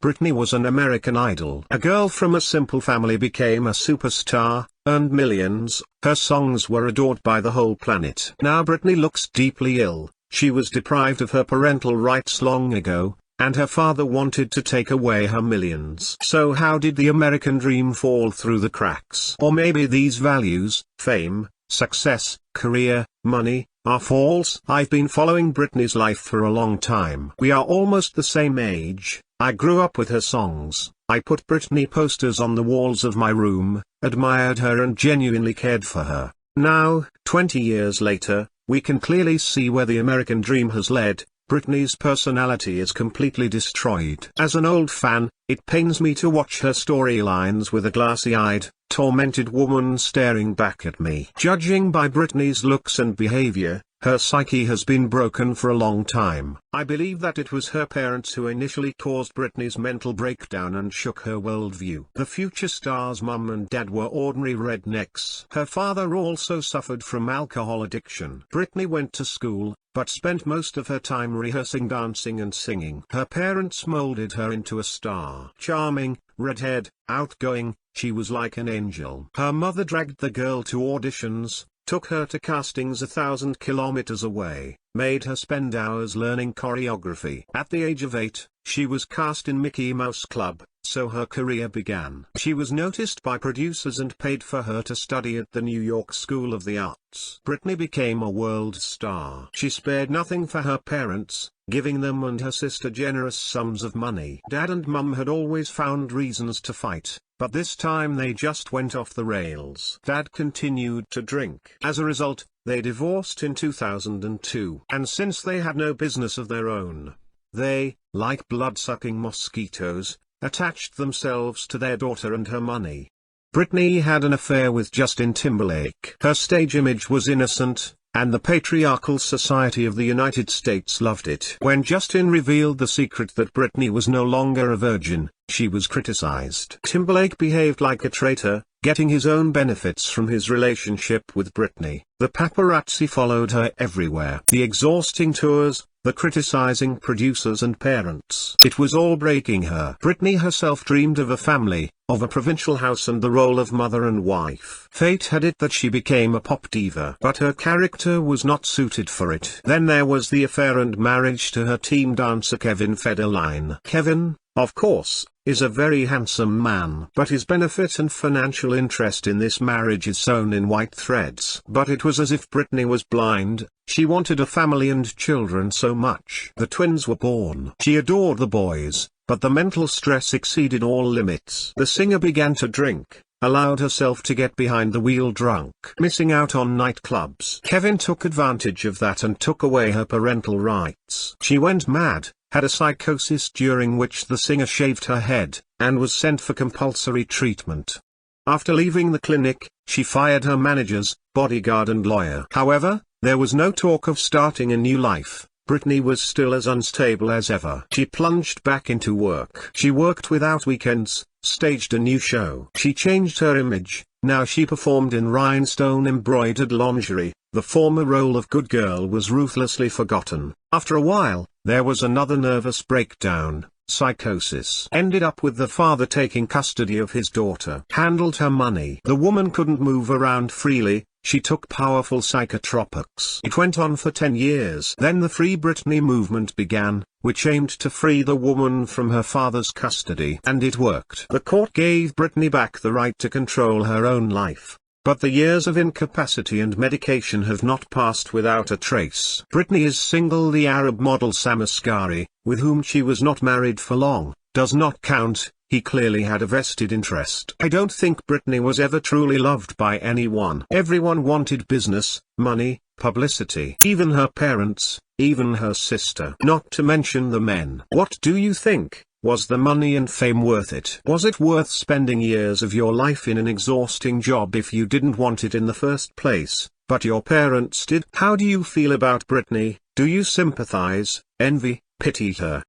Britney was an American Idol. A girl from a simple family became a superstar, earned millions. Her songs were adored by the whole planet. Now Britney looks deeply ill. She was deprived of her parental rights long ago, and her father wanted to take away her millions. So how did the American dream fall through the cracks? Or maybe these values, fame, success, career, money, are false? I've been following Britney's life for a long time. We are almost the same age. I grew up with her songs. I put Britney posters on the walls of my room, admired her and genuinely cared for her. Now, 20 years later, we can clearly see where the American dream has led. Britney's personality is completely destroyed. As an old fan, it pains me to watch her storylines with a glassy-eyed, tormented woman staring back at me. Judging by Britney's looks and behavior, her psyche has been broken for a long time. I believe that it was her parents who initially caused Britney's mental breakdown and shook her worldview. The future star's mum and dad were ordinary rednecks. Her father also suffered from alcohol addiction. Britney went to school, but spent most of her time rehearsing dancing and singing. Her parents molded her into a star. Charming, redhead, outgoing, she was like an angel. Her mother dragged the girl to auditions, took her to castings 1,000 kilometers away, made her spend hours learning choreography. At the age of 8, she was cast in Mickey Mouse Club, so her career began. She was noticed by producers and paid for her to study at the New York School of the Arts. Britney became a world star. She spared nothing for her parents, giving them and her sister generous sums of money. Dad and Mum had always found reasons to fight, but this time they just went off the rails. Dad continued to drink. As a result, they divorced in 2002. And since they had no business of their own, they, like blood-sucking mosquitoes, attached themselves to their daughter and her money. Britney had an affair with Justin Timberlake. Her stage image was innocent, and the patriarchal society of the United States loved it. When Justin revealed the secret that Britney was no longer a virgin, she was criticized. Timberlake behaved like a traitor, getting his own benefits from his relationship with Britney. The paparazzi followed her everywhere. The exhausting tours, the criticizing producers and parents. It was all breaking her. Britney herself dreamed of a family, of a provincial house and the role of mother and wife. Fate had it that she became a pop diva. But her character was not suited for it. Then there was the affair and marriage to her team dancer Kevin Federline. Kevin, of course, is a very handsome man. But his benefit and financial interest in this marriage is sewn in white threads. But it was as if Britney was blind. She wanted a family and children so much. The twins were born. She adored the boys, but the mental stress exceeded all limits. The singer began to drink, allowed herself to get behind the wheel drunk, missing out on nightclubs. Kevin took advantage of that and took away her parental rights. She went mad, had a psychosis during which the singer shaved her head, and was sent for compulsory treatment. After leaving the clinic, she fired her managers, bodyguard and lawyer. However, there was no talk of starting a new life. Britney was still as unstable as ever. She plunged back into work. She worked without weekends, staged a new show. She changed her image. Now she performed in rhinestone-embroidered lingerie. The former role of good girl was ruthlessly forgotten. After a while, there was another nervous breakdown. Psychosis ended up with the father taking custody of his daughter. Handled her money. The woman couldn't move around freely. She took powerful psychotropics. It went on for 10 years. Then the Free Britney movement began, which aimed to free the woman from her father's custody. And it worked. The court gave Britney back the right to control her own life. But the years of incapacity and medication have not passed without a trace. Britney is single. The Arab model Sam Asghari, with whom she was not married for long, does not count. He clearly had a vested interest. I don't think Britney was ever truly loved by anyone. Everyone wanted business, money, publicity. Even her parents, even her sister. Not to mention the men. What do you think? Was the money and fame worth it? Was it worth spending years of your life in an exhausting job if you didn't want it in the first place, but your parents did? How do you feel about Britney? Do you sympathize, envy, pity her?